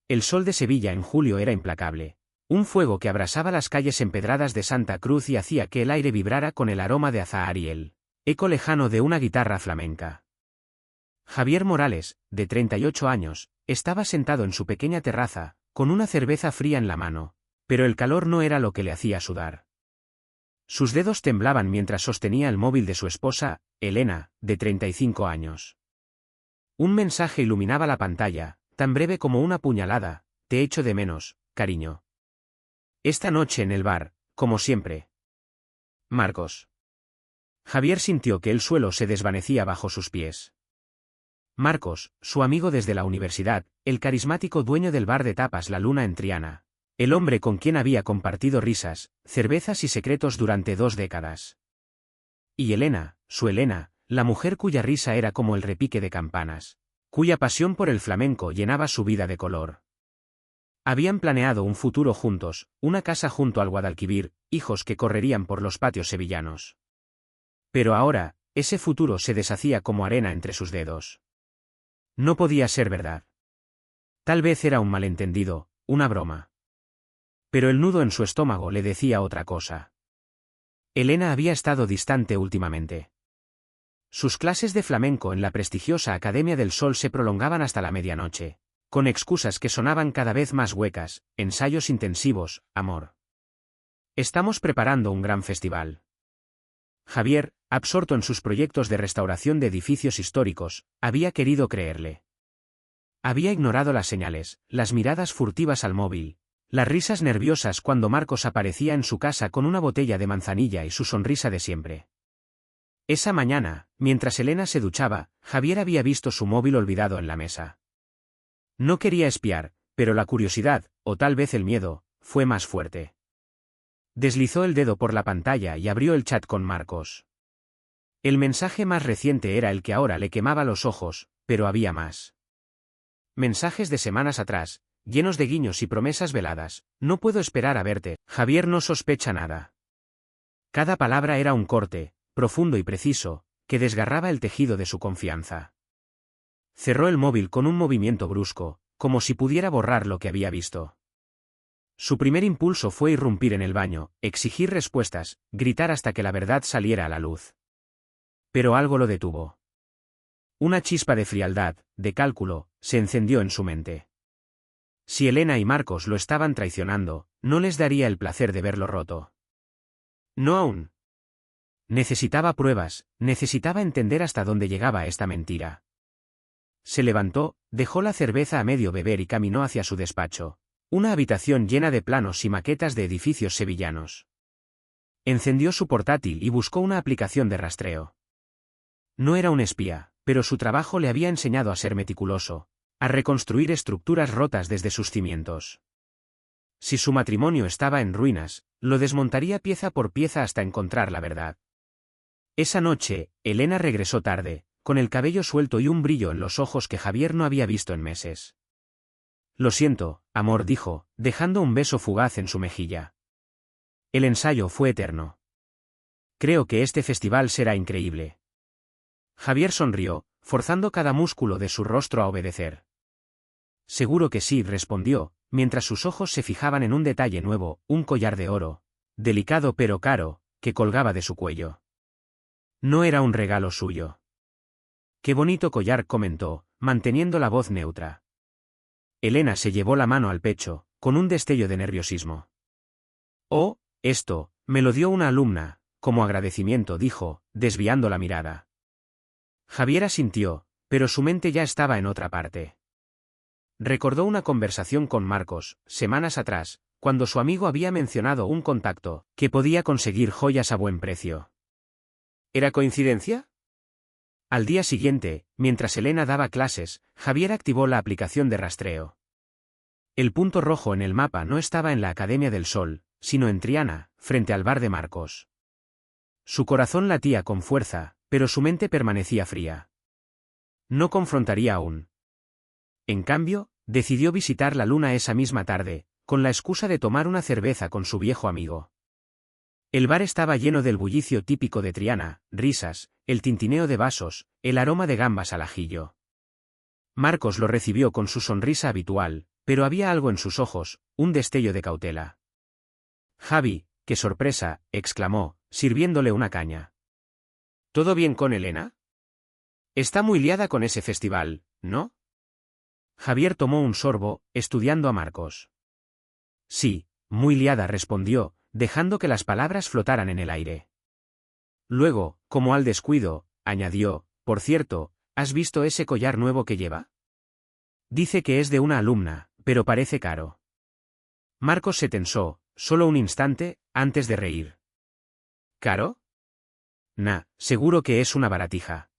El sol de Sevilla en julio era implacable. Un fuego que abrasaba las calles empedradas de Santa Cruz y hacía que el aire vibrara con el aroma de azahar y el eco lejano de una guitarra flamenca. Javier Morales, de 38 años, estaba sentado en su pequeña terraza, con una cerveza fría en la mano, pero el calor no era lo que le hacía sudar. Sus dedos temblaban mientras sostenía el móvil de su esposa, Elena, de 35 años. Un mensaje iluminaba la pantalla, tan breve como una puñalada: te echo de menos, cariño. Esta noche en el bar, como siempre. Marcos. Javier sintió que el suelo se desvanecía bajo sus pies. Marcos, su amigo desde la universidad, el carismático dueño del bar de tapas La Luna en Triana. El hombre con quien había compartido risas, cervezas y secretos durante 2 décadas. Y Elena, su Elena, la mujer cuya risa era como el repique de campanas, cuya pasión por el flamenco llenaba su vida de color. Habían planeado un futuro juntos, una casa junto al Guadalquivir, hijos que correrían por los patios sevillanos. Pero ahora, ese futuro se deshacía como arena entre sus dedos. No podía ser verdad. Tal vez era un malentendido, una broma. Pero el nudo en su estómago le decía otra cosa. Elena había estado distante últimamente. Sus clases de flamenco en la prestigiosa Academia del Sol se prolongaban hasta la medianoche, con excusas que sonaban cada vez más huecas: ensayos intensivos, amor. Estamos preparando un gran festival. Javier, absorto en sus proyectos de restauración de edificios históricos, había querido creerle. Había ignorado las señales, las miradas furtivas al móvil, las risas nerviosas cuando Marcos aparecía en su casa con una botella de manzanilla y su sonrisa de siempre. Esa mañana, mientras Elena se duchaba, Javier había visto su móvil olvidado en la mesa. No quería espiar, pero la curiosidad, o tal vez el miedo, fue más fuerte. Deslizó el dedo por la pantalla y abrió el chat con Marcos. El mensaje más reciente era el que ahora le quemaba los ojos, pero había más. Mensajes de semanas atrás, llenos de guiños y promesas veladas: no puedo esperar a verte. Javier no sospecha nada. Cada palabra era un corte, profundo y preciso, que desgarraba el tejido de su confianza. Cerró el móvil con un movimiento brusco, como si pudiera borrar lo que había visto. Su primer impulso fue irrumpir en el baño, exigir respuestas, gritar hasta que la verdad saliera a la luz. Pero algo lo detuvo. Una chispa de frialdad, de cálculo, se encendió en su mente. Si Elena y Marcos lo estaban traicionando, no les daría el placer de verlo roto. No aún. Necesitaba pruebas, necesitaba entender hasta dónde llegaba esta mentira. Se levantó, dejó la cerveza a medio beber y caminó hacia su despacho, una habitación llena de planos y maquetas de edificios sevillanos. Encendió su portátil y buscó una aplicación de rastreo. No era un espía, pero su trabajo le había enseñado a ser meticuloso, a reconstruir estructuras rotas desde sus cimientos. Si su matrimonio estaba en ruinas, lo desmontaría pieza por pieza hasta encontrar la verdad. Esa noche, Elena regresó tarde, con el cabello suelto y un brillo en los ojos que Javier no había visto en meses. Lo siento, amor, dijo, dejando un beso fugaz en su mejilla. El ensayo fue eterno. Creo que este festival será increíble. Javier sonrió, forzando cada músculo de su rostro a obedecer. Seguro que sí, respondió, mientras sus ojos se fijaban en un detalle nuevo, un collar de oro, delicado pero caro, que colgaba de su cuello. No era un regalo suyo. Qué bonito collar, comentó, manteniendo la voz neutra. Elena se llevó la mano al pecho, con un destello de nerviosismo. Oh, esto, me lo dio una alumna, como agradecimiento, dijo, desviando la mirada. Javier asintió, pero su mente ya estaba en otra parte. Recordó una conversación con Marcos, semanas atrás, cuando su amigo había mencionado un contacto que podía conseguir joyas a buen precio. ¿Era coincidencia? Al día siguiente, mientras Elena daba clases, Javier activó la aplicación de rastreo. El punto rojo en el mapa no estaba en la Academia del Sol, sino en Triana, frente al bar de Marcos. Su corazón latía con fuerza, pero su mente permanecía fría. No confrontaría aún. En cambio, decidió visitar La Luna esa misma tarde, con la excusa de tomar una cerveza con su viejo amigo. El bar estaba lleno del bullicio típico de Triana, risas, el tintineo de vasos, el aroma de gambas al ajillo. Marcos lo recibió con su sonrisa habitual, Pero había algo en sus ojos, un destello de cautela. Javi, qué sorpresa, exclamó, sirviéndole una caña. ¿Todo bien con Elena? Está muy liada con ese festival, ¿no? Javier tomó un sorbo, estudiando a Marcos. Sí, muy liada, respondió, dejando que las palabras flotaran en el aire. Luego, como al descuido, añadió, por cierto, ¿has visto ese collar nuevo que lleva? Dice que es de una alumna, pero parece caro. Marcos se tensó, solo un instante, antes de reír. ¿Caro? Nah, seguro que es una baratija.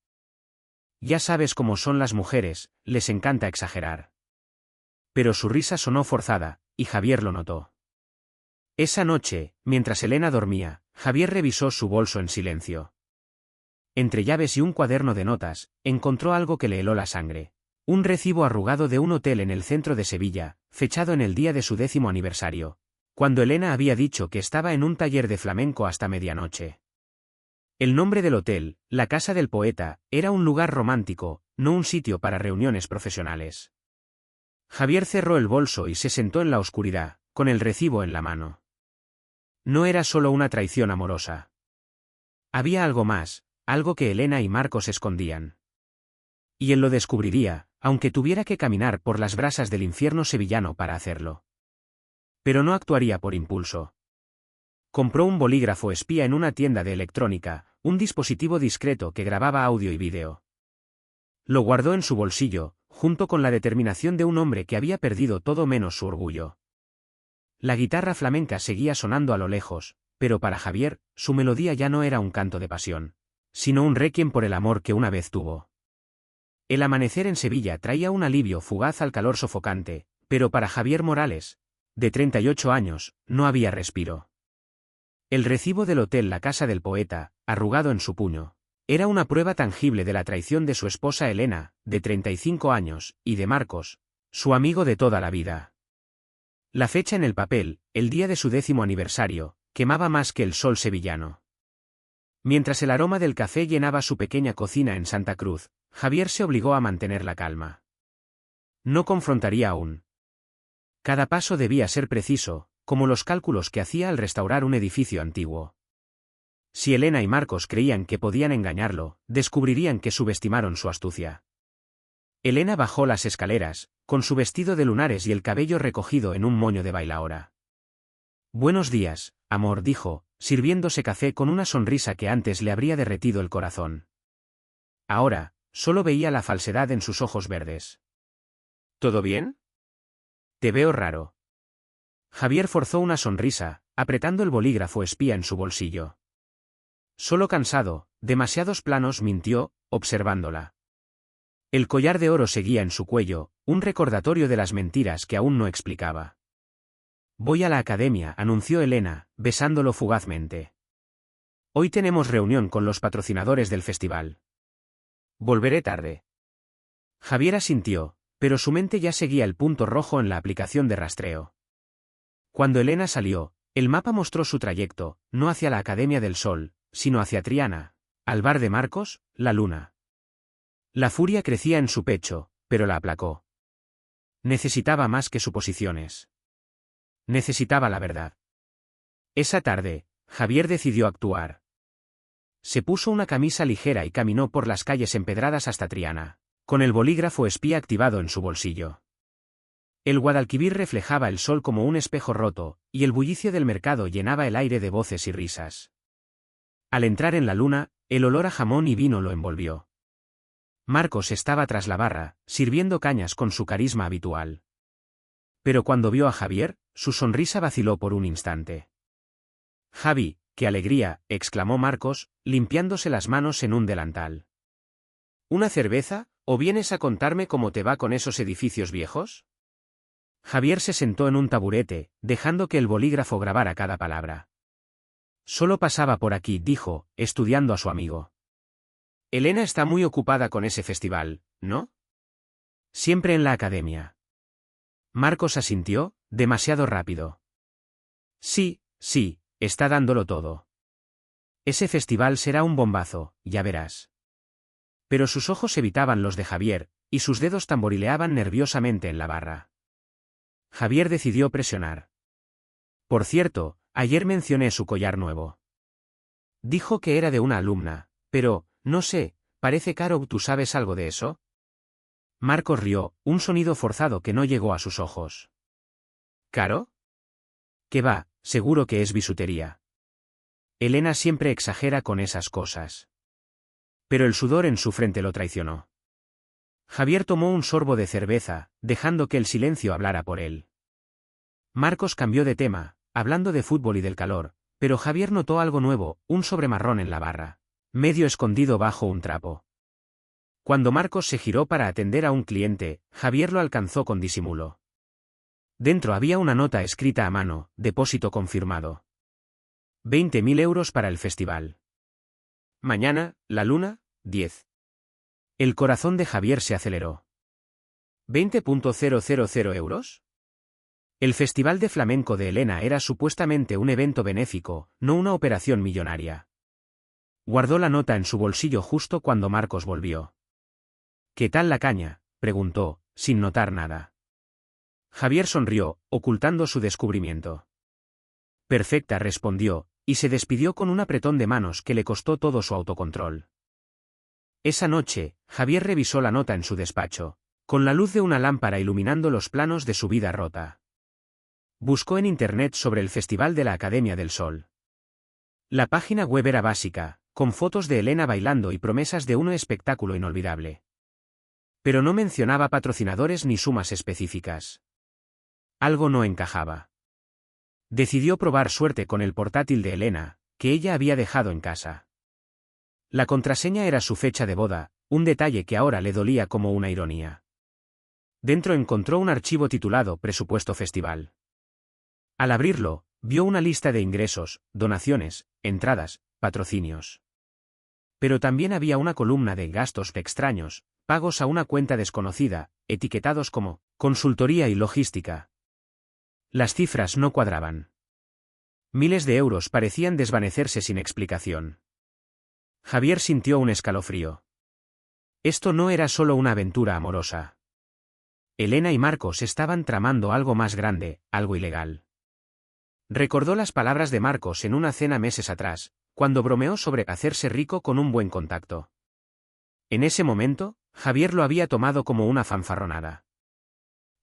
Ya sabes cómo son las mujeres, les encanta exagerar. Pero su risa sonó forzada, y Javier lo notó. Esa noche, mientras Elena dormía, Javier revisó su bolso en silencio. Entre llaves y un cuaderno de notas, encontró algo que le heló la sangre. Un recibo arrugado de un hotel en el centro de Sevilla, fechado en el día de su 10º aniversario, cuando Elena había dicho que estaba en un taller de flamenco hasta medianoche. El nombre del hotel, la Casa del Poeta, era un lugar romántico, no un sitio para reuniones profesionales. Javier cerró el bolso y se sentó en la oscuridad, con el recibo en la mano. No era solo una traición amorosa. Había algo más, algo que Elena y Marcos escondían. Y él lo descubriría, aunque tuviera que caminar por las brasas del infierno sevillano para hacerlo. Pero no actuaría por impulso. Compró un bolígrafo espía en una tienda de electrónica, un dispositivo discreto que grababa audio y vídeo. Lo guardó en su bolsillo, junto con la determinación de un hombre que había perdido todo menos su orgullo. La guitarra flamenca seguía sonando a lo lejos, pero para Javier, su melodía ya no era un canto de pasión, sino un requiem por el amor que una vez tuvo. El amanecer en Sevilla traía un alivio fugaz al calor sofocante, pero para Javier Morales, de 38 años, no había respiro. El recibo del hotel La Casa del Poeta, arrugado en su puño, era una prueba tangible de la traición de su esposa Elena, de 35 años, y de Marcos, su amigo de toda la vida. La fecha en el papel, el día de su 10º aniversario, quemaba más que el sol sevillano. Mientras el aroma del café llenaba su pequeña cocina en Santa Cruz, Javier se obligó a mantener la calma. No confrontaría aún. Cada paso debía ser preciso, como los cálculos que hacía al restaurar un edificio antiguo. Si Elena y Marcos creían que podían engañarlo, descubrirían que subestimaron su astucia. Elena bajó las escaleras, con su vestido de lunares y el cabello recogido en un moño de bailaora. Buenos días, amor, dijo, sirviéndose café con una sonrisa que antes le habría derretido el corazón. Ahora, solo veía la falsedad en sus ojos verdes. ¿Todo bien? Te veo raro. Javier forzó una sonrisa, apretando el bolígrafo espía en su bolsillo. Solo cansado, demasiados planos, mintió, observándola. El collar de oro seguía en su cuello, un recordatorio de las mentiras que aún no explicaba. Voy a la academia, anunció Elena, besándolo fugazmente. Hoy tenemos reunión con los patrocinadores del festival. Volveré tarde. Javier asintió, pero su mente ya seguía el punto rojo en la aplicación de rastreo. Cuando Elena salió, el mapa mostró su trayecto, no hacia la Academia del Sol, sino hacia Triana, al bar de Marcos, la Luna. La furia crecía en su pecho, pero la aplacó. Necesitaba más que suposiciones. Necesitaba la verdad. Esa tarde, Javier decidió actuar. Se puso una camisa ligera y caminó por las calles empedradas hasta Triana, con el bolígrafo espía activado en su bolsillo. El Guadalquivir reflejaba el sol como un espejo roto, y el bullicio del mercado llenaba el aire de voces y risas. Al entrar en la Luna, el olor a jamón y vino lo envolvió. Marcos estaba tras la barra, sirviendo cañas con su carisma habitual. Pero cuando vio a Javier, su sonrisa vaciló por un instante. «Javi, qué alegría», exclamó Marcos, limpiándose las manos en un delantal. «¿Una cerveza, o vienes a contarme cómo te va con esos edificios viejos?» Javier se sentó en un taburete, dejando que el bolígrafo grabara cada palabra. «Solo pasaba por aquí», dijo, estudiando a su amigo. «Elena está muy ocupada con ese festival, ¿no?» «Siempre en la academia». Marcos asintió, demasiado rápido. «Sí, sí, está dándolo todo. Ese festival será un bombazo, ya verás». Pero sus ojos evitaban los de Javier, y sus dedos tamborileaban nerviosamente en la barra. Javier decidió presionar. Por cierto, ayer mencioné su collar nuevo. Dijo que era de una alumna, pero, no sé, parece caro. ¿Tú sabes algo de eso? Marcos rió, un sonido forzado que no llegó a sus ojos. ¿Caro? ¿Qué va? Seguro que es bisutería. Elena siempre exagera con esas cosas. Pero el sudor en su frente lo traicionó. Javier tomó un sorbo de cerveza, dejando que el silencio hablara por él. Marcos cambió de tema, hablando de fútbol y del calor, pero Javier notó algo nuevo, un sobre marrón en la barra, medio escondido bajo un trapo. Cuando Marcos se giró para atender a un cliente, Javier lo alcanzó con disimulo. Dentro había una nota escrita a mano, depósito confirmado. 20.000 euros para el festival. Mañana, la luna, 10. El corazón de Javier se aceleró. ¿20.000 euros? El Festival de Flamenco de Elena era supuestamente un evento benéfico, no una operación millonaria. Guardó la nota en su bolsillo justo cuando Marcos volvió. ¿Qué tal la caña?, preguntó, sin notar nada. Javier sonrió, ocultando su descubrimiento. Perfecta, respondió, y se despidió con un apretón de manos que le costó todo su autocontrol. Esa noche, Javier revisó la nota en su despacho, con la luz de una lámpara iluminando los planos de su vida rota. Buscó en Internet sobre el Festival de la Academia del Sol. La página web era básica, con fotos de Elena bailando y promesas de un espectáculo inolvidable. Pero no mencionaba patrocinadores ni sumas específicas. Algo no encajaba. Decidió probar suerte con el portátil de Elena, que ella había dejado en casa. La contraseña era su fecha de boda, un detalle que ahora le dolía como una ironía. Dentro encontró un archivo titulado Presupuesto Festival. Al abrirlo, vio una lista de ingresos, donaciones, entradas, patrocinios. Pero también había una columna de gastos extraños, pagos a una cuenta desconocida, etiquetados como consultoría y logística. Las cifras no cuadraban. Miles de euros parecían desvanecerse sin explicación. Javier sintió un escalofrío. Esto no era solo una aventura amorosa. Elena y Marcos estaban tramando algo más grande, algo ilegal. Recordó las palabras de Marcos en una cena meses atrás, cuando bromeó sobre hacerse rico con un buen contacto. En ese momento, Javier lo había tomado como una fanfarronada.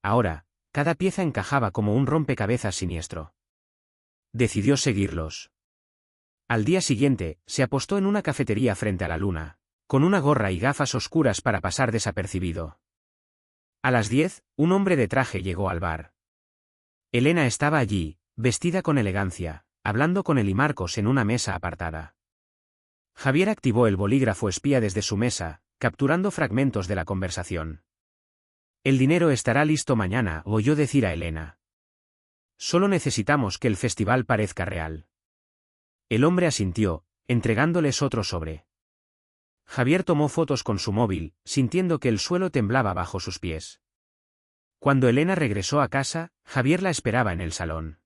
Ahora, cada pieza encajaba como un rompecabezas siniestro. Decidió seguirlos. Al día siguiente, se apostó en una cafetería frente a la luna, con una gorra y gafas oscuras para pasar desapercibido. A las 10, un hombre de traje llegó al bar. Elena estaba allí, vestida con elegancia, hablando con él y Marcos en una mesa apartada. Javier activó el bolígrafo espía desde su mesa, capturando fragmentos de la conversación. El dinero estará listo mañana, oyó decir a Elena. Solo necesitamos que el festival parezca real. El hombre asintió, entregándoles otro sobre. Javier tomó fotos con su móvil, sintiendo que el suelo temblaba bajo sus pies. Cuando Elena regresó a casa, Javier la esperaba en el salón.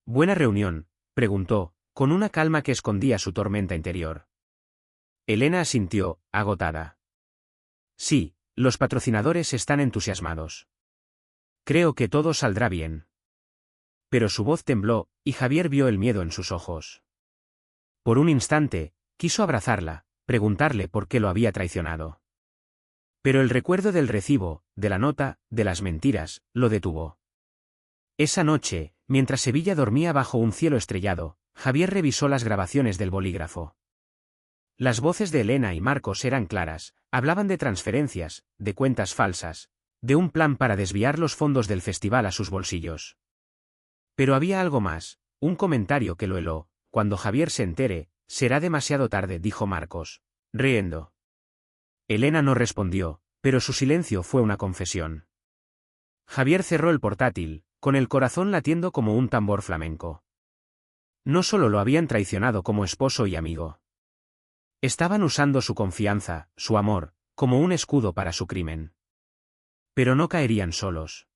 «¿Buena reunión?», preguntó, con una calma que escondía su tormenta interior. Elena asintió, agotada. «Sí, los patrocinadores están entusiasmados. Creo que todo saldrá bien». Pero su voz tembló, y Javier vio el miedo en sus ojos. Por un instante, quiso abrazarla, preguntarle por qué lo había traicionado. Pero el recuerdo del recibo, de la nota, de las mentiras, lo detuvo. Esa noche, mientras Sevilla dormía bajo un cielo estrellado, Javier revisó las grabaciones del bolígrafo. Las voces de Elena y Marcos eran claras, hablaban de transferencias, de cuentas falsas, de un plan para desviar los fondos del festival a sus bolsillos. Pero había algo más, un comentario que lo heló. «Cuando Javier se entere, será demasiado tarde», dijo Marcos, riendo. Elena no respondió, pero su silencio fue una confesión. Javier cerró el portátil, con el corazón latiendo como un tambor flamenco. No solo lo habían traicionado como esposo y amigo. Estaban usando su confianza, su amor, como un escudo para su crimen. Pero no caerían solos.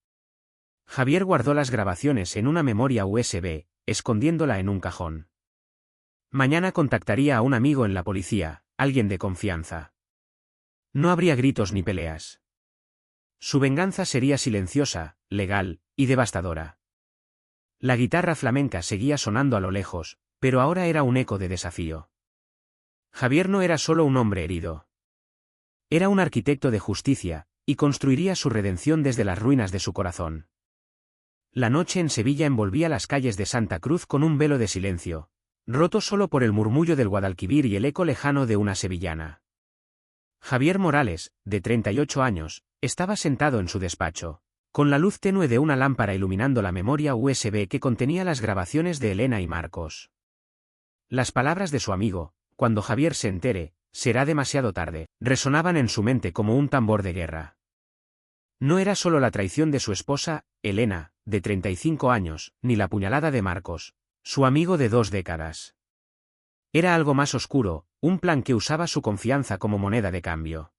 Javier guardó las grabaciones en una memoria USB, escondiéndola en un cajón. Mañana contactaría a un amigo en la policía, alguien de confianza. No habría gritos ni peleas. Su venganza sería silenciosa, legal y devastadora. La guitarra flamenca seguía sonando a lo lejos, pero ahora era un eco de desafío. Javier no era solo un hombre herido. Era un arquitecto de justicia, y construiría su redención desde las ruinas de su corazón. La noche en Sevilla envolvía las calles de Santa Cruz con un velo de silencio, roto solo por el murmullo del Guadalquivir y el eco lejano de una sevillana. Javier Morales, de 38 años, estaba sentado en su despacho, con la luz tenue de una lámpara iluminando la memoria USB que contenía las grabaciones de Elena y Marcos. Las palabras de su amigo, cuando Javier se entere, será demasiado tarde, resonaban en su mente como un tambor de guerra. No era solo la traición de su esposa, Elena, de 35 años, ni la puñalada de Marcos, su amigo de 2 décadas. Era algo más oscuro, un plan que usaba su confianza como moneda de cambio.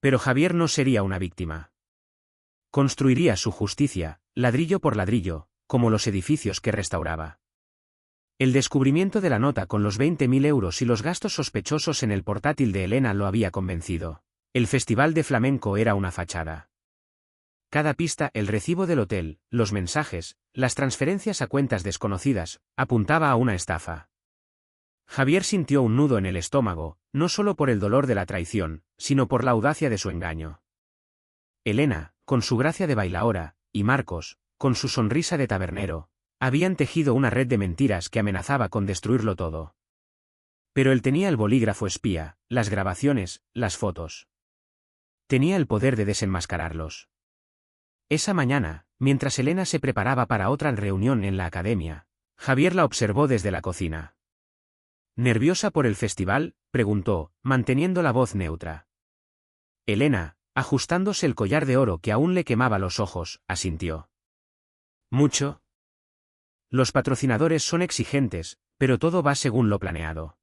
Pero Javier no sería una víctima. Construiría su justicia, ladrillo por ladrillo, como los edificios que restauraba. El descubrimiento de la nota con los 20.000 euros y los gastos sospechosos en el portátil de Elena lo había convencido. El festival de flamenco era una fachada. Cada pista, el recibo del hotel, los mensajes, las transferencias a cuentas desconocidas, apuntaba a una estafa. Javier sintió un nudo en el estómago, no solo por el dolor de la traición, sino por la audacia de su engaño. Elena, con su gracia de bailaora, y Marcos, con su sonrisa de tabernero, habían tejido una red de mentiras que amenazaba con destruirlo todo. Pero él tenía el bolígrafo espía, las grabaciones, las fotos. Tenía el poder de desenmascararlos. Esa mañana, mientras Elena se preparaba para otra reunión en la academia, Javier la observó desde la cocina. ¿Nerviosa por el festival?, preguntó, manteniendo la voz neutra. Elena, ajustándose el collar de oro que aún le quemaba los ojos, asintió. ¿Mucho? Los patrocinadores son exigentes, pero todo va según lo planeado.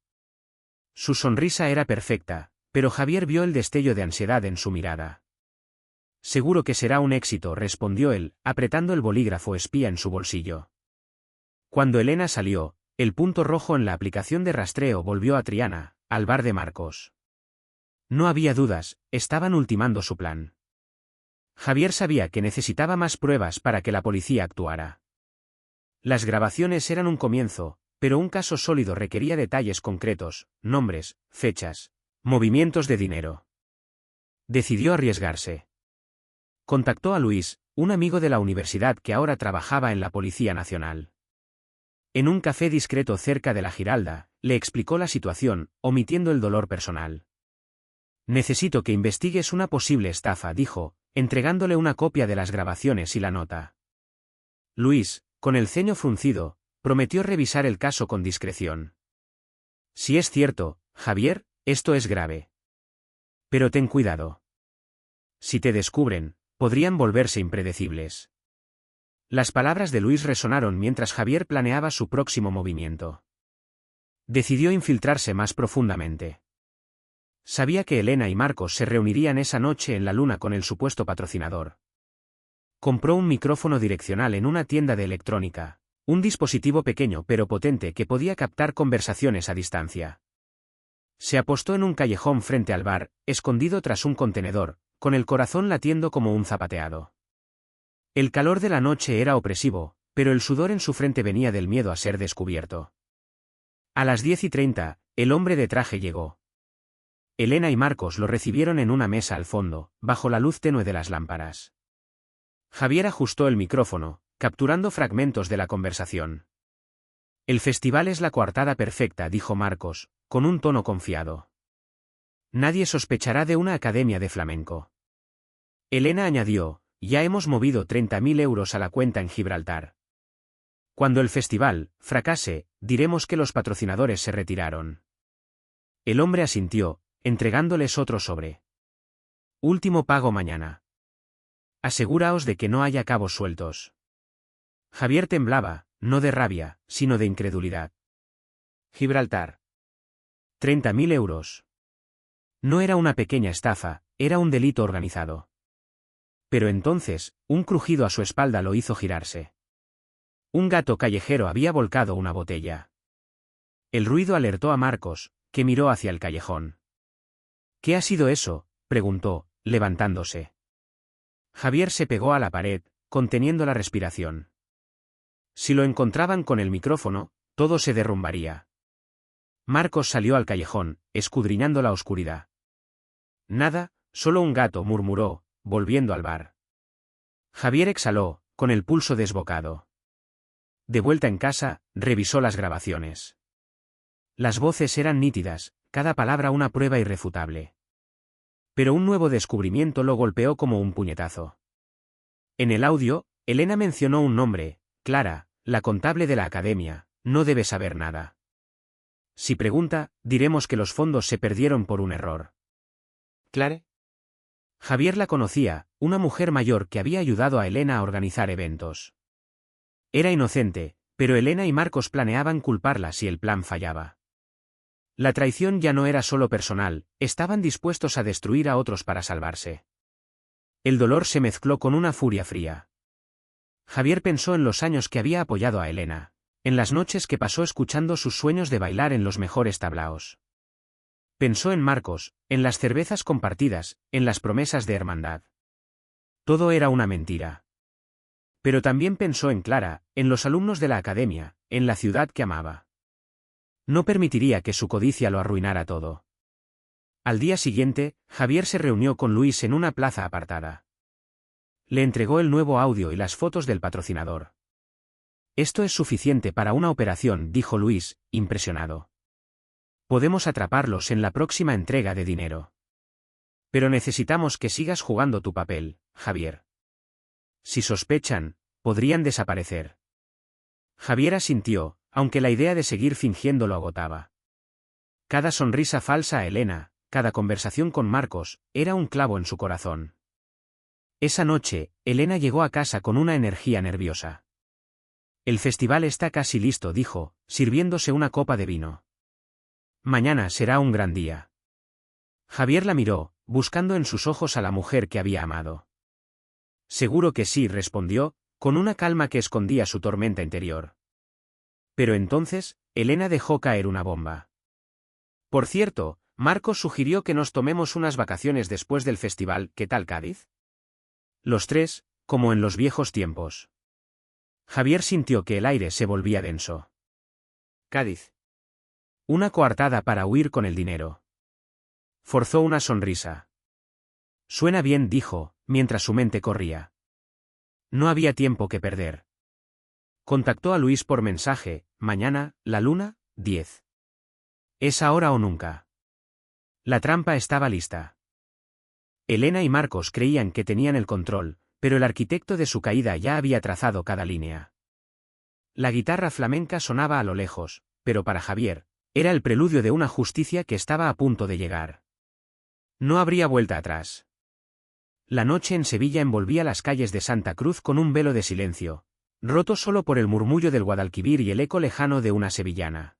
Su sonrisa era perfecta, pero Javier vio el destello de ansiedad en su mirada. Seguro que será un éxito, respondió él, apretando el bolígrafo espía en su bolsillo. Cuando Elena salió, el punto rojo en la aplicación de rastreo volvió a Triana, al bar de Marcos. No había dudas, estaban ultimando su plan. Javier sabía que necesitaba más pruebas para que la policía actuara. Las grabaciones eran un comienzo, pero un caso sólido requería detalles concretos, nombres, fechas, movimientos de dinero. Decidió arriesgarse. Contactó a Luis, un amigo de la universidad que ahora trabajaba en la Policía Nacional. En un café discreto cerca de la Giralda, le explicó la situación, omitiendo el dolor personal. Necesito que investigues una posible estafa, dijo, entregándole una copia de las grabaciones y la nota. Luis, con el ceño fruncido, prometió revisar el caso con discreción. Si es cierto, Javier, esto es grave. Pero ten cuidado. Si te descubren, podrían volverse impredecibles. Las palabras de Luis resonaron mientras Javier planeaba su próximo movimiento. Decidió infiltrarse más profundamente. Sabía que Elena y Marcos se reunirían esa noche en la luna con el supuesto patrocinador. Compró un micrófono direccional en una tienda de electrónica, un dispositivo pequeño pero potente que podía captar conversaciones a distancia. Se apostó en un callejón frente al bar, escondido tras un contenedor, con el corazón latiendo como un zapateado. El calor de la noche era opresivo, pero el sudor en su frente venía del miedo a ser descubierto. A las 10:30, el hombre de traje llegó. Elena y Marcos lo recibieron en una mesa al fondo, bajo la luz tenue de las lámparas. Javier ajustó el micrófono, capturando fragmentos de la conversación. El festival es la coartada perfecta, dijo Marcos, con un tono confiado. Nadie sospechará de una academia de flamenco. Elena añadió, ya hemos movido 30.000 euros a la cuenta en Gibraltar. Cuando el festival fracase, diremos que los patrocinadores se retiraron. El hombre asintió, entregándoles otro sobre. Último pago mañana. Aseguraos de que no haya cabos sueltos. Javier temblaba, no de rabia, sino de incredulidad. Gibraltar. 30.000 euros. No era una pequeña estafa, era un delito organizado. Pero entonces, un crujido a su espalda lo hizo girarse. Un gato callejero había volcado una botella. El ruido alertó a Marcos, que miró hacia el callejón. ¿Qué ha sido eso?, preguntó, levantándose. Javier se pegó a la pared, conteniendo la respiración. Si lo encontraban con el micrófono, todo se derrumbaría. Marcos salió al callejón, escudriñando la oscuridad. Nada, solo un gato, murmuró, volviendo al bar. Javier exhaló, con el pulso desbocado. De vuelta en casa, revisó las grabaciones. Las voces eran nítidas, cada palabra una prueba irrefutable. Pero un nuevo descubrimiento lo golpeó como un puñetazo. En el audio, Elena mencionó un nombre: Clara, la contable de la academia, no debe saber nada. Si pregunta, diremos que los fondos se perdieron por un error. ¿Clare? Javier la conocía, una mujer mayor que había ayudado a Elena a organizar eventos. Era inocente, pero Elena y Marcos planeaban culparla si el plan fallaba. La traición ya no era solo personal, estaban dispuestos a destruir a otros para salvarse. El dolor se mezcló con una furia fría. Javier pensó en los años que había apoyado a Elena, en las noches que pasó escuchando sus sueños de bailar en los mejores tablaos. Pensó en Marcos, en las cervezas compartidas, en las promesas de hermandad. Todo era una mentira. Pero también pensó en Clara, en los alumnos de la academia, en la ciudad que amaba. No permitiría que su codicia lo arruinara todo. Al día siguiente, Javier se reunió con Luis en una plaza apartada. Le entregó el nuevo audio y las fotos del patrocinador. «Esto es suficiente para una operación», dijo Luis, impresionado. «Podemos atraparlos en la próxima entrega de dinero. Pero necesitamos que sigas jugando tu papel, Javier. Si sospechan, podrían desaparecer». Javier asintió, aunque la idea de seguir fingiendo lo agotaba. Cada sonrisa falsa a Elena, cada conversación con Marcos, era un clavo en su corazón. Esa noche, Elena llegó a casa con una energía nerviosa. «El festival está casi listo», dijo, sirviéndose una copa de vino. «Mañana será un gran día». Javier la miró, buscando en sus ojos a la mujer que había amado. «Seguro que sí», respondió, con una calma que escondía su tormenta interior. Pero entonces, Elena dejó caer una bomba. «Por cierto, Marcos sugirió que nos tomemos unas vacaciones después del festival. ¿Qué tal Cádiz?» Los tres, como en los viejos tiempos. Javier sintió que el aire se volvía denso. «Cádiz. Una coartada para huir con el dinero». Forzó una sonrisa. «Suena bien», dijo, mientras su mente corría. No había tiempo que perder. Contactó a Luis por mensaje: «Mañana, la luna, 10. Es ahora o nunca». La trampa estaba lista. Elena y Marcos creían que tenían el control, pero el arquitecto de su caída ya había trazado cada línea. La guitarra flamenca sonaba a lo lejos, pero para Javier, era el preludio de una justicia que estaba a punto de llegar. No habría vuelta atrás. La noche en Sevilla envolvía las calles de Santa Cruz con un velo de silencio, roto solo por el murmullo del Guadalquivir y el eco lejano de una sevillana.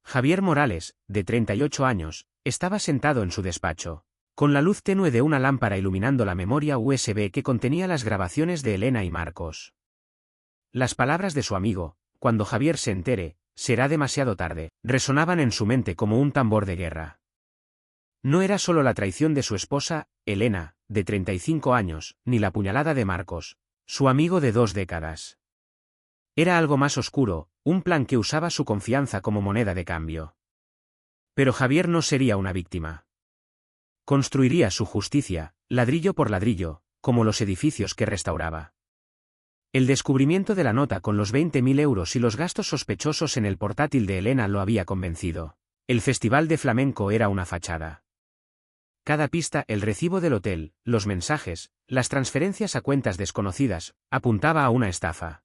Javier Morales, de 38 años, estaba sentado en su despacho, con la luz tenue de una lámpara iluminando la memoria USB que contenía las grabaciones de Elena y Marcos. Las palabras de su amigo: «Cuando Javier se entere, será demasiado tarde», resonaban en su mente como un tambor de guerra. No era solo la traición de su esposa, Elena, de 35 años, ni la puñalada de Marcos, su amigo de 2 décadas. Era algo más oscuro, un plan que usaba su confianza como moneda de cambio. Pero Javier no sería una víctima. Construiría su justicia, ladrillo por ladrillo, como los edificios que restauraba. El descubrimiento de la nota con los 20.000 euros y los gastos sospechosos en el portátil de Elena lo había convencido. El festival de flamenco era una fachada. Cada pista, el recibo del hotel, los mensajes, las transferencias a cuentas desconocidas, apuntaba a una estafa.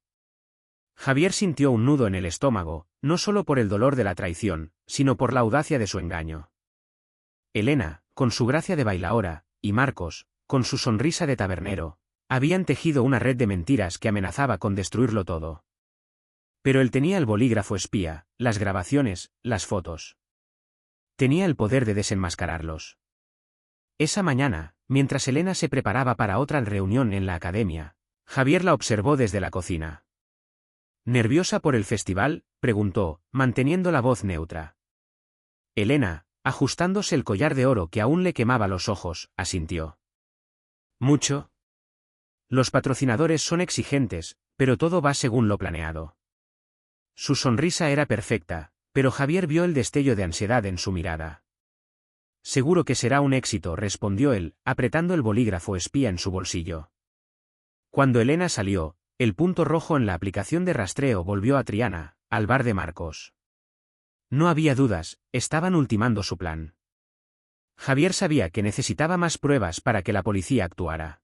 Javier sintió un nudo en el estómago, no solo por el dolor de la traición, sino por la audacia de su engaño. Elena, con su gracia de bailaora, y Marcos, con su sonrisa de tabernero, habían tejido una red de mentiras que amenazaba con destruirlo todo. Pero él tenía el bolígrafo espía, las grabaciones, las fotos. Tenía el poder de desenmascararlos. Esa mañana, mientras Elena se preparaba para otra reunión en la academia, Javier la observó desde la cocina. «¿Nerviosa por el festival?», preguntó, manteniendo la voz neutra. Elena, ajustándose el collar de oro que aún le quemaba los ojos, asintió. «Mucho». Los patrocinadores son exigentes, pero todo va según lo planeado. Su sonrisa era perfecta, pero Javier vio el destello de ansiedad en su mirada. Seguro que será un éxito, respondió él, apretando el bolígrafo espía en su bolsillo. Cuando Elena salió, el punto rojo en la aplicación de rastreo volvió a Triana, al bar de Marcos. No había dudas, estaban ultimando su plan. Javier sabía que necesitaba más pruebas para que la policía actuara.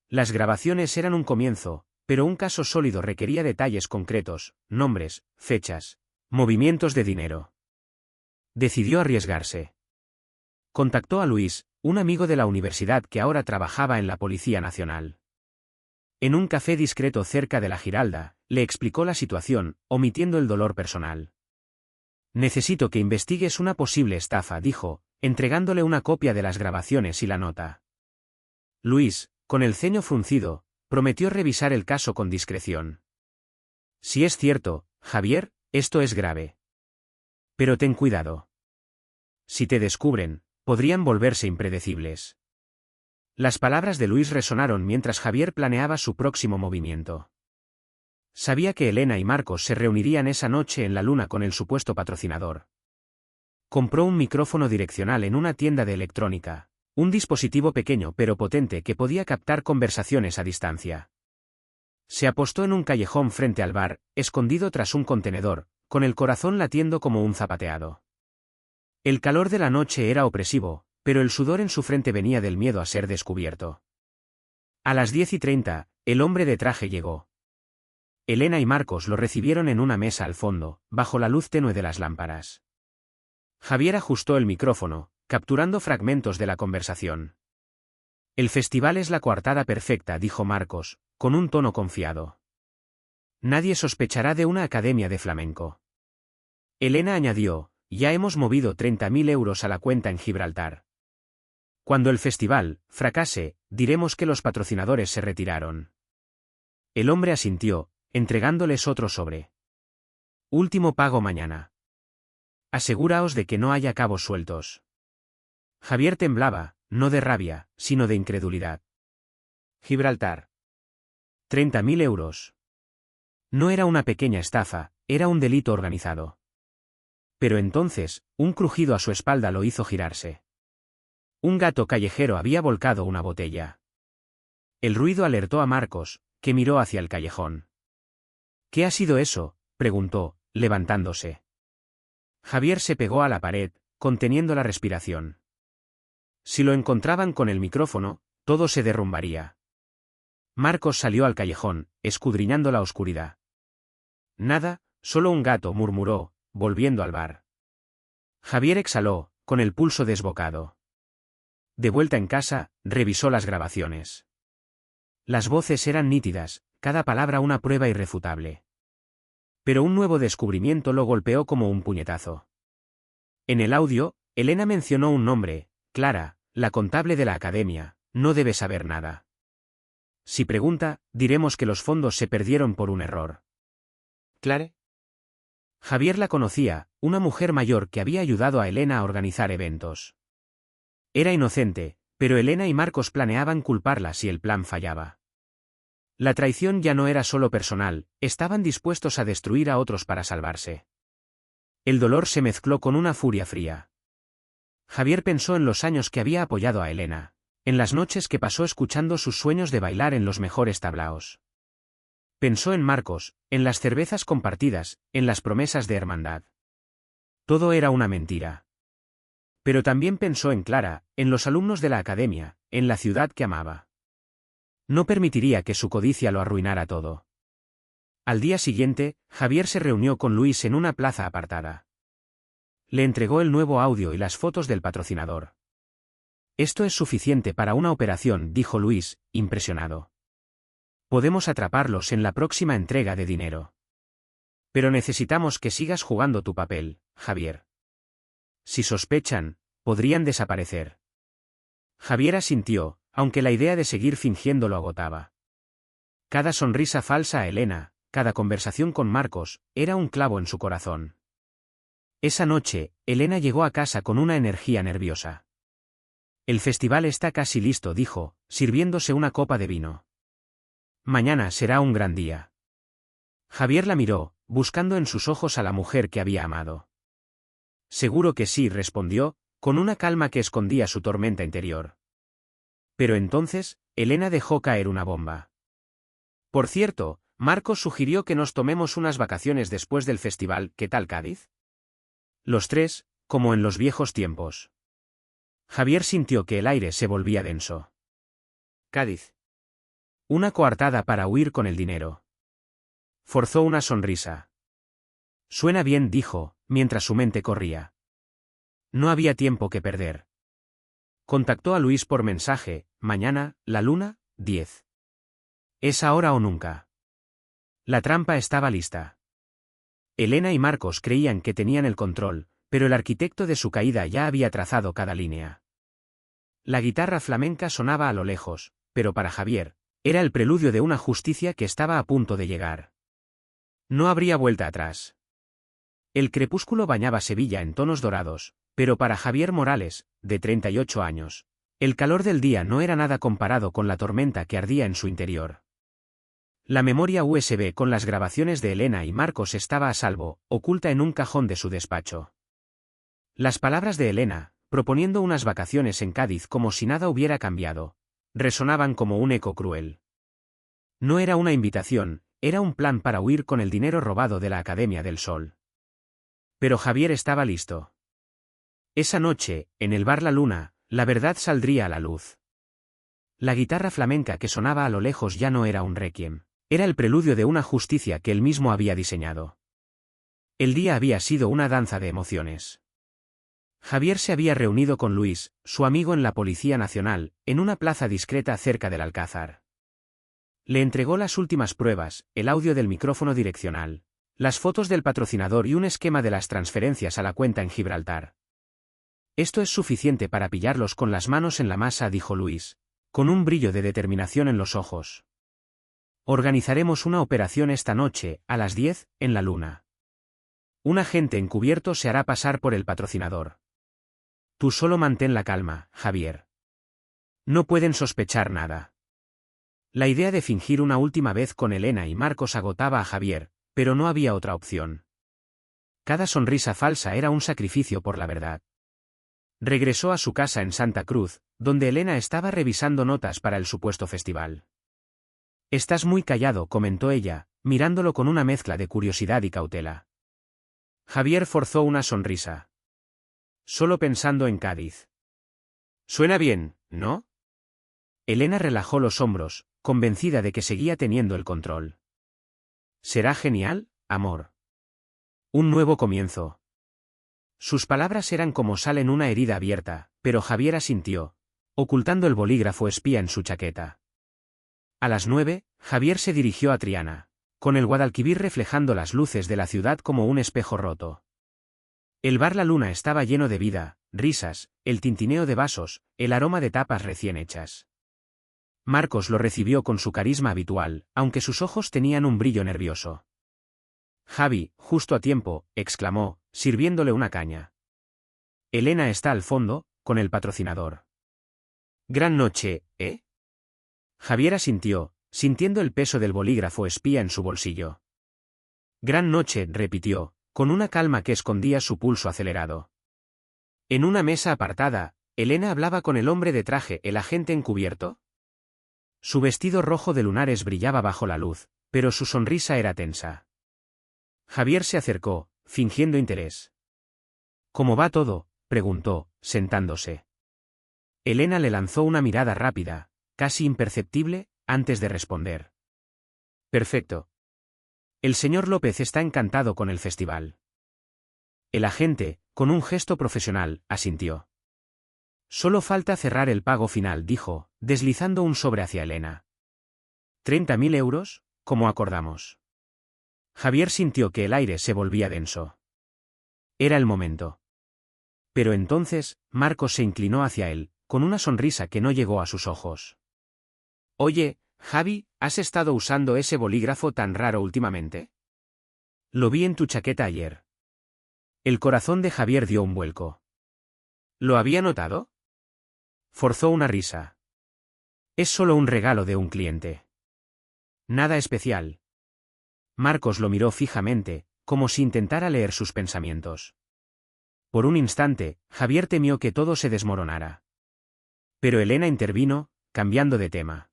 Las grabaciones eran un comienzo, pero un caso sólido requería detalles concretos, nombres, fechas, movimientos de dinero. Decidió arriesgarse. Contactó a Luis, un amigo de la universidad que ahora trabajaba en la Policía Nacional. En un café discreto cerca de la Giralda, le explicó la situación, omitiendo el dolor personal. Necesito que investigues una posible estafa, dijo, entregándole una copia de las grabaciones y la nota. Luis, con el ceño fruncido, prometió revisar el caso con discreción. Si es cierto, Javier, esto es grave. Pero ten cuidado. Si te descubren, podrían volverse impredecibles. Las palabras de Luis resonaron mientras Javier planeaba su próximo movimiento. Sabía que Elena y Marcos se reunirían esa noche en la luna con el supuesto patrocinador. Compró un micrófono direccional en una tienda de electrónica, un dispositivo pequeño pero potente que podía captar conversaciones a distancia. Se apostó en un callejón frente al bar, escondido tras un contenedor, con el corazón latiendo como un zapateado. El calor de la noche era opresivo, pero el sudor en su frente venía del miedo a ser descubierto. A las 10:30, el hombre de traje llegó. Elena y Marcos lo recibieron en una mesa al fondo, bajo la luz tenue de las lámparas. Javier ajustó el micrófono, capturando fragmentos de la conversación. El festival es la coartada perfecta, dijo Marcos, con un tono confiado. Nadie sospechará de una academia de flamenco. Elena añadió, ya hemos movido 30.000 euros a la cuenta en Gibraltar. Cuando el festival fracase, diremos que los patrocinadores se retiraron. El hombre asintió, entregándoles otro sobre. Último pago mañana. Aseguraos de que no haya cabos sueltos. Javier temblaba, no de rabia, sino de incredulidad. Gibraltar. 30.000 euros. No era una pequeña estafa, era un delito organizado. Pero entonces, un crujido a su espalda lo hizo girarse. Un gato callejero había volcado una botella. El ruido alertó a Marcos, que miró hacia el callejón. ¿Qué ha sido eso?, preguntó, levantándose. Javier se pegó a la pared, conteniendo la respiración. Si lo encontraban con el micrófono, todo se derrumbaría. Marcos salió al callejón, escudriñando la oscuridad. Nada, solo un gato, murmuró, volviendo al bar. Javier exhaló, con el pulso desbocado. De vuelta en casa, revisó las grabaciones. Las voces eran nítidas, cada palabra una prueba irrefutable. Pero un nuevo descubrimiento lo golpeó como un puñetazo. En el audio, Elena mencionó un nombre, Clara, la contable de la academia, no debe saber nada. Si pregunta, diremos que los fondos se perdieron por un error. ¿Clare? Javier la conocía, una mujer mayor que había ayudado a Elena a organizar eventos. Era inocente, pero Elena y Marcos planeaban culparla si el plan fallaba. La traición ya no era solo personal, estaban dispuestos a destruir a otros para salvarse. El dolor se mezcló con una furia fría. Javier pensó en los años que había apoyado a Elena, en las noches que pasó escuchando sus sueños de bailar en los mejores tablaos. Pensó en Marcos, en las cervezas compartidas, en las promesas de hermandad. Todo era una mentira. Pero también pensó en Clara, en los alumnos de la academia, en la ciudad que amaba. No permitiría que su codicia lo arruinara todo. Al día siguiente, Javier se reunió con Luis en una plaza apartada. Le entregó el nuevo audio y las fotos del patrocinador. Esto es suficiente para una operación, dijo Luis, impresionado. Podemos atraparlos en la próxima entrega de dinero. Pero necesitamos que sigas jugando tu papel, Javier. Si sospechan, podrían desaparecer. Javier asintió, aunque la idea de seguir fingiendo lo agotaba. Cada sonrisa falsa a Elena, cada conversación con Marcos, era un clavo en su corazón. Esa noche, Elena llegó a casa con una energía nerviosa. El festival está casi listo, dijo, sirviéndose una copa de vino. Mañana será un gran día. Javier la miró, buscando en sus ojos a la mujer que había amado. Seguro que sí, respondió, con una calma que escondía su tormenta interior. Pero entonces, Elena dejó caer una bomba. Por cierto, Marcos sugirió que nos tomemos unas vacaciones después del festival. ¿Qué tal Cádiz? Los tres, como en los viejos tiempos. Javier sintió que el aire se volvía denso. Cádiz. Una coartada para huir con el dinero. Forzó una sonrisa. Suena bien, dijo, mientras su mente corría. No había tiempo que perder. Contactó a Luis por mensaje. Mañana, la luna, 10. ¿Es ahora o nunca? La trampa estaba lista. Elena y Marcos creían que tenían el control, pero el arquitecto de su caída ya había trazado cada línea. La guitarra flamenca sonaba a lo lejos, pero para Javier, era el preludio de una justicia que estaba a punto de llegar. No habría vuelta atrás. El crepúsculo bañaba Sevilla en tonos dorados, pero para Javier Morales, de 38 años, el calor del día no era nada comparado con la tormenta que ardía en su interior. La memoria USB con las grabaciones de Elena y Marcos estaba a salvo, oculta en un cajón de su despacho. Las palabras de Elena, proponiendo unas vacaciones en Cádiz como si nada hubiera cambiado, resonaban como un eco cruel. No era una invitación, era un plan para huir con el dinero robado de la Academia del Sol. Pero Javier estaba listo. Esa noche, en el bar La Luna, la verdad saldría a la luz. La guitarra flamenca que sonaba a lo lejos ya no era un requiem, era el preludio de una justicia que él mismo había diseñado. El día había sido una danza de emociones. Javier se había reunido con Luis, su amigo en la Policía Nacional, en una plaza discreta cerca del Alcázar. Le entregó las últimas pruebas, el audio del micrófono direccional, las fotos del patrocinador y un esquema de las transferencias a la cuenta en Gibraltar. Esto es suficiente para pillarlos con las manos en la masa, dijo Luis, con un brillo de determinación en los ojos. Organizaremos una operación esta noche, a las 10, en la Luna. Un agente encubierto se hará pasar por el patrocinador. Tú solo mantén la calma, Javier. No pueden sospechar nada. La idea de fingir una última vez con Elena y Marcos agotaba a Javier, pero no había otra opción. Cada sonrisa falsa era un sacrificio por la verdad. Regresó a su casa en Santa Cruz, donde Elena estaba revisando notas para el supuesto festival. Estás muy callado, comentó ella, mirándolo con una mezcla de curiosidad y cautela. Javier forzó una sonrisa. Solo pensando en Cádiz. Suena bien, ¿no? Elena relajó los hombros, convencida de que seguía teniendo el control. Será genial, amor. Un nuevo comienzo. Sus palabras eran como sal en una herida abierta, pero Javier asintió, ocultando el bolígrafo espía en su chaqueta. A las 9, Javier se dirigió a Triana, con el Guadalquivir reflejando las luces de la ciudad como un espejo roto. El bar La Luna estaba lleno de vida, risas, el tintineo de vasos, el aroma de tapas recién hechas. Marcos lo recibió con su carisma habitual, aunque sus ojos tenían un brillo nervioso. Javi, justo a tiempo, exclamó, sirviéndole una caña. Elena está al fondo, con el patrocinador. Gran noche, ¿eh? Javier asintió, sintiendo el peso del bolígrafo espía en su bolsillo. Gran noche, repitió, con una calma que escondía su pulso acelerado. En una mesa apartada, Elena hablaba con el hombre de traje, el agente encubierto. Su vestido rojo de lunares brillaba bajo la luz, pero su sonrisa era tensa. Javier se acercó, fingiendo interés. ¿Cómo va todo?, preguntó, sentándose. Elena le lanzó una mirada rápida, casi imperceptible, antes de responder. Perfecto. El señor López está encantado con el festival. El agente, con un gesto profesional, asintió. Solo falta cerrar el pago final, dijo, deslizando un sobre hacia Elena. 30.000 euros, como acordamos. Javier sintió que el aire se volvía denso. Era el momento. Pero entonces, Marcos se inclinó hacia él, con una sonrisa que no llegó a sus ojos. Oye, Javi, ¿has estado usando ese bolígrafo tan raro últimamente? Lo vi en tu chaqueta ayer. El corazón de Javier dio un vuelco. ¿Lo había notado? Forzó una risa. Es solo un regalo de un cliente. Nada especial. Marcos lo miró fijamente, como si intentara leer sus pensamientos. Por un instante, Javier temió que todo se desmoronara. Pero Elena intervino, cambiando de tema.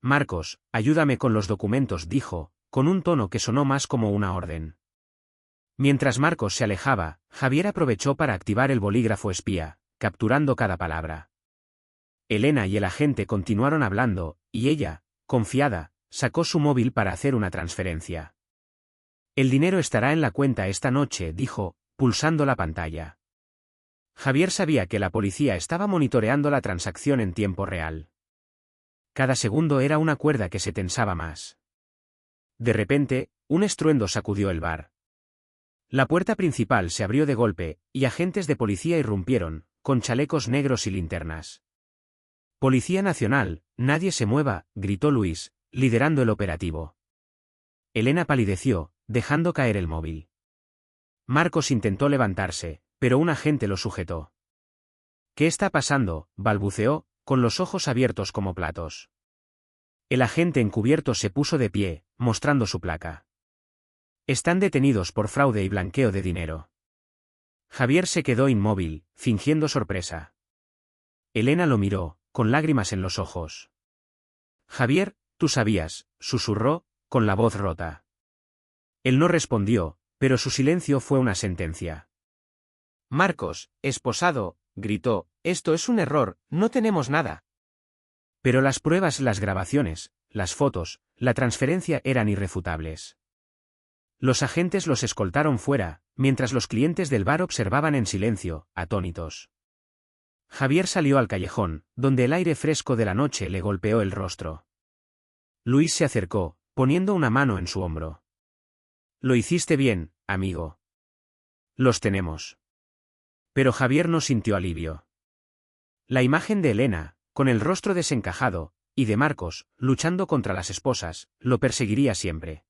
Marcos, ayúdame con los documentos, dijo, con un tono que sonó más como una orden. Mientras Marcos se alejaba, Javier aprovechó para activar el bolígrafo espía, capturando cada palabra. Elena y el agente continuaron hablando, y ella, confiada, sacó su móvil para hacer una transferencia. El dinero estará en la cuenta esta noche, dijo, pulsando la pantalla. Javier sabía que la policía estaba monitoreando la transacción en tiempo real. Cada segundo era una cuerda que se tensaba más. De repente, un estruendo sacudió el bar. La puerta principal se abrió de golpe, y agentes de policía irrumpieron, con chalecos negros y linternas. «Policía Nacional, nadie se mueva», gritó Luis, liderando el operativo. Elena palideció, dejando caer el móvil. Marcos intentó levantarse, pero un agente lo sujetó. «¿Qué está pasando?», balbuceó, con los ojos abiertos como platos. El agente encubierto se puso de pie, mostrando su placa. «Están detenidos por fraude y blanqueo de dinero». Javier se quedó inmóvil, fingiendo sorpresa. Elena lo miró, con lágrimas en los ojos. «Javier, tú sabías», susurró, con la voz rota. Él no respondió, pero su silencio fue una sentencia. «Marcos, esposado», gritó, «esto es un error, no tenemos nada». Pero las pruebas, las grabaciones, las fotos, la transferencia eran irrefutables. Los agentes los escoltaron fuera, mientras los clientes del bar observaban en silencio, atónitos. Javier salió al callejón, donde el aire fresco de la noche le golpeó el rostro. Luis se acercó, poniendo una mano en su hombro. «Lo hiciste bien, amigo. Los tenemos». Pero Javier no sintió alivio. La imagen de Elena, con el rostro desencajado, y de Marcos, luchando contra las esposas, lo perseguiría siempre.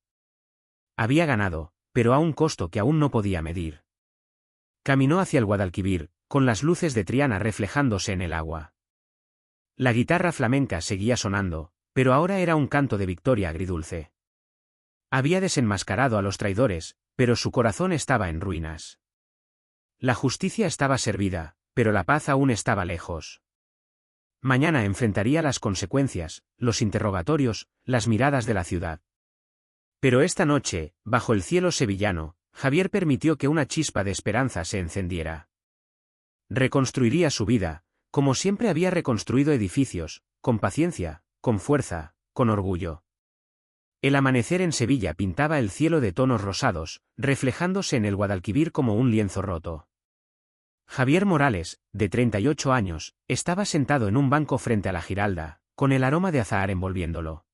Había ganado, pero a un costo que aún no podía medir. Caminó hacia el Guadalquivir, con las luces de Triana reflejándose en el agua. La guitarra flamenca seguía sonando, pero ahora era un canto de victoria agridulce. Había desenmascarado a los traidores, pero su corazón estaba en ruinas. La justicia estaba servida, pero la paz aún estaba lejos. Mañana enfrentaría las consecuencias, los interrogatorios, las miradas de la ciudad. Pero esta noche, bajo el cielo sevillano, Javier permitió que una chispa de esperanza se encendiera. Reconstruiría su vida, como siempre había reconstruido edificios, con paciencia, con fuerza, con orgullo. El amanecer en Sevilla pintaba el cielo de tonos rosados, reflejándose en el Guadalquivir como un lienzo roto. Javier Morales, de 38 años, estaba sentado en un banco frente a la Giralda, con el aroma de azahar envolviéndolo.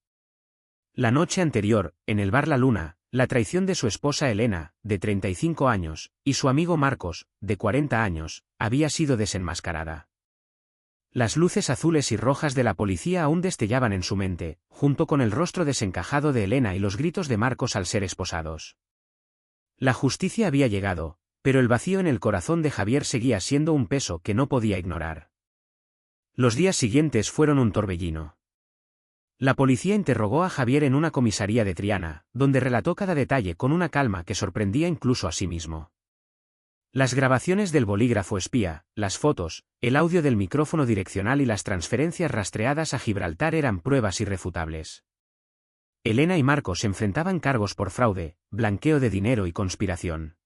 La noche anterior, en el bar La Luna, la traición de su esposa Elena, de 35 años, y su amigo Marcos, de 40 años, había sido desenmascarada. Las luces azules y rojas de la policía aún destellaban en su mente, junto con el rostro desencajado de Elena y los gritos de Marcos al ser esposados. La justicia había llegado, pero el vacío en el corazón de Javier seguía siendo un peso que no podía ignorar. Los días siguientes fueron un torbellino. La policía interrogó a Javier en una comisaría de Triana, donde relató cada detalle con una calma que sorprendía incluso a sí mismo. Las grabaciones del bolígrafo espía, las fotos, el audio del micrófono direccional y las transferencias rastreadas a Gibraltar eran pruebas irrefutables. Elena y Marcos enfrentaban cargos por fraude, blanqueo de dinero y conspiración.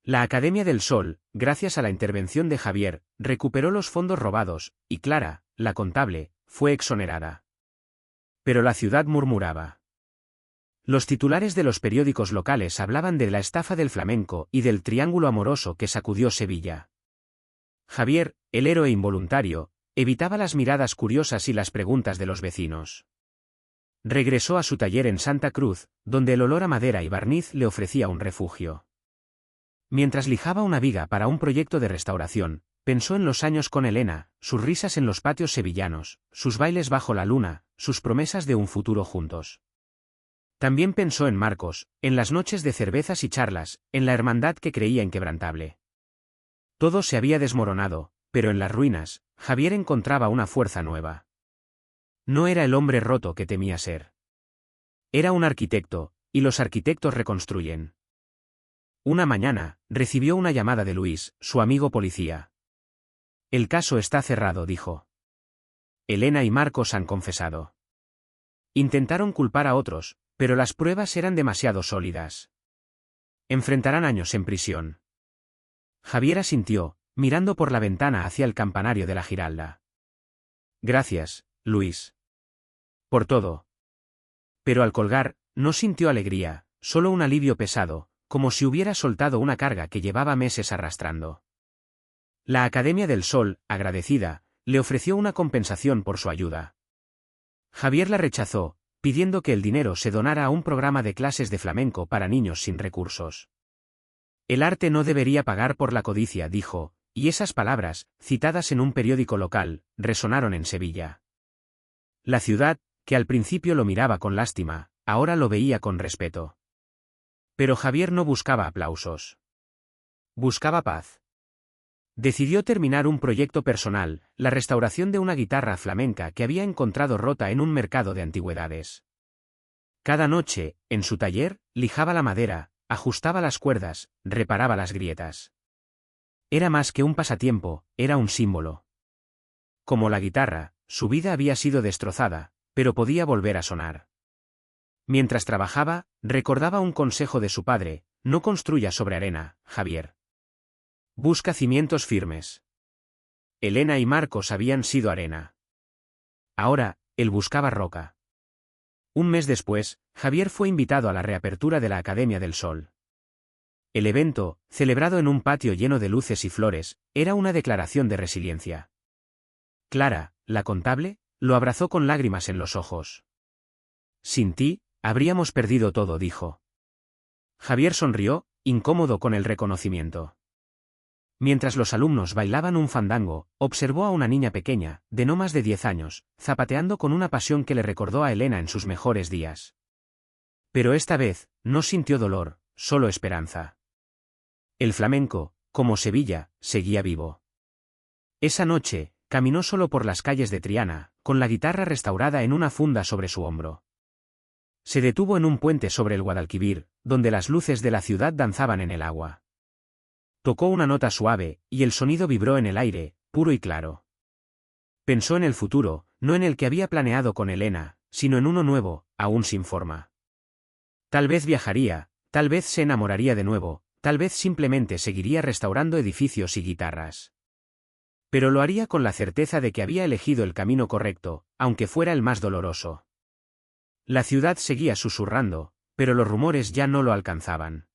La Academia del Sol, gracias a la intervención de Javier, recuperó los fondos robados, y Clara, la contable, fue exonerada. Pero la ciudad murmuraba. Los titulares de los periódicos locales hablaban de la estafa del flamenco y del triángulo amoroso que sacudió Sevilla. Javier, el héroe involuntario, evitaba las miradas curiosas y las preguntas de los vecinos. Regresó a su taller en Santa Cruz, donde el olor a madera y barniz le ofrecía un refugio. Mientras lijaba una viga para un proyecto de restauración, pensó en los años con Elena, sus risas en los patios sevillanos, sus bailes bajo la luna, sus promesas de un futuro juntos. También pensó en Marcos, en las noches de cervezas y charlas, en la hermandad que creía inquebrantable. Todo se había desmoronado, pero en las ruinas, Javier encontraba una fuerza nueva. No era el hombre roto que temía ser. Era un arquitecto, y los arquitectos reconstruyen. Una mañana, recibió una llamada de Luis, su amigo policía. El caso está cerrado, dijo. Elena y Marcos han confesado. Intentaron culpar a otros, pero las pruebas eran demasiado sólidas. Enfrentarán años en prisión. Javier asintió, mirando por la ventana hacia el campanario de la Giralda. Gracias, Luis. Por todo. Pero al colgar, no sintió alegría, solo un alivio pesado, como si hubiera soltado una carga que llevaba meses arrastrando. La Academia del Sol, agradecida, le ofreció una compensación por su ayuda. Javier la rechazó, pidiendo que el dinero se donara a un programa de clases de flamenco para niños sin recursos. El arte no debería pagar por la codicia, dijo, y esas palabras, citadas en un periódico local, resonaron en Sevilla. La ciudad, que al principio lo miraba con lástima, ahora lo veía con respeto. Pero Javier no buscaba aplausos. Buscaba paz. Decidió terminar un proyecto personal, la restauración de una guitarra flamenca que había encontrado rota en un mercado de antigüedades. Cada noche, en su taller, lijaba la madera, ajustaba las cuerdas, reparaba las grietas. Era más que un pasatiempo, era un símbolo. Como la guitarra, su vida había sido destrozada, pero podía volver a sonar. Mientras trabajaba, recordaba un consejo de su padre: no construya sobre arena, Javier. Busca cimientos firmes. Elena y Marcos habían sido arena. Ahora, él buscaba roca. Un mes después, Javier fue invitado a la reapertura de la Academia del Sol. El evento, celebrado en un patio lleno de luces y flores, era una declaración de resiliencia. Clara, la contable, lo abrazó con lágrimas en los ojos. Sin ti, habríamos perdido todo, dijo. Javier sonrió, incómodo con el reconocimiento. Mientras los alumnos bailaban un fandango, observó a una niña pequeña, de no más de 10 años, zapateando con una pasión que le recordó a Elena en sus mejores días. Pero esta vez, no sintió dolor, solo esperanza. El flamenco, como Sevilla, seguía vivo. Esa noche, caminó solo por las calles de Triana, con la guitarra restaurada en una funda sobre su hombro. Se detuvo en un puente sobre el Guadalquivir, donde las luces de la ciudad danzaban en el agua. Tocó una nota suave, y el sonido vibró en el aire, puro y claro. Pensó en el futuro, no en el que había planeado con Elena, sino en uno nuevo, aún sin forma. Tal vez viajaría, tal vez se enamoraría de nuevo, tal vez simplemente seguiría restaurando edificios y guitarras. Pero lo haría con la certeza de que había elegido el camino correcto, aunque fuera el más doloroso. La ciudad seguía susurrando, pero los rumores ya no lo alcanzaban.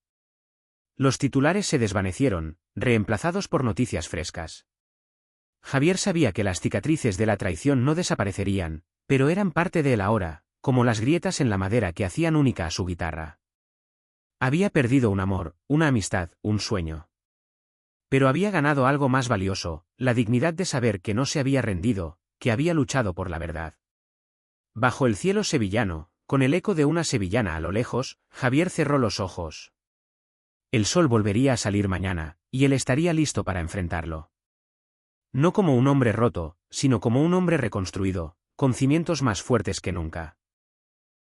Los titulares se desvanecieron, reemplazados por noticias frescas. Javier sabía que las cicatrices de la traición no desaparecerían, pero eran parte de él ahora, como las grietas en la madera que hacían única a su guitarra. Había perdido un amor, una amistad, un sueño. Pero había ganado algo más valioso, la dignidad de saber que no se había rendido, que había luchado por la verdad. Bajo el cielo sevillano, con el eco de una sevillana a lo lejos, Javier cerró los ojos. El sol volvería a salir mañana, y él estaría listo para enfrentarlo. No como un hombre roto, sino como un hombre reconstruido, con cimientos más fuertes que nunca.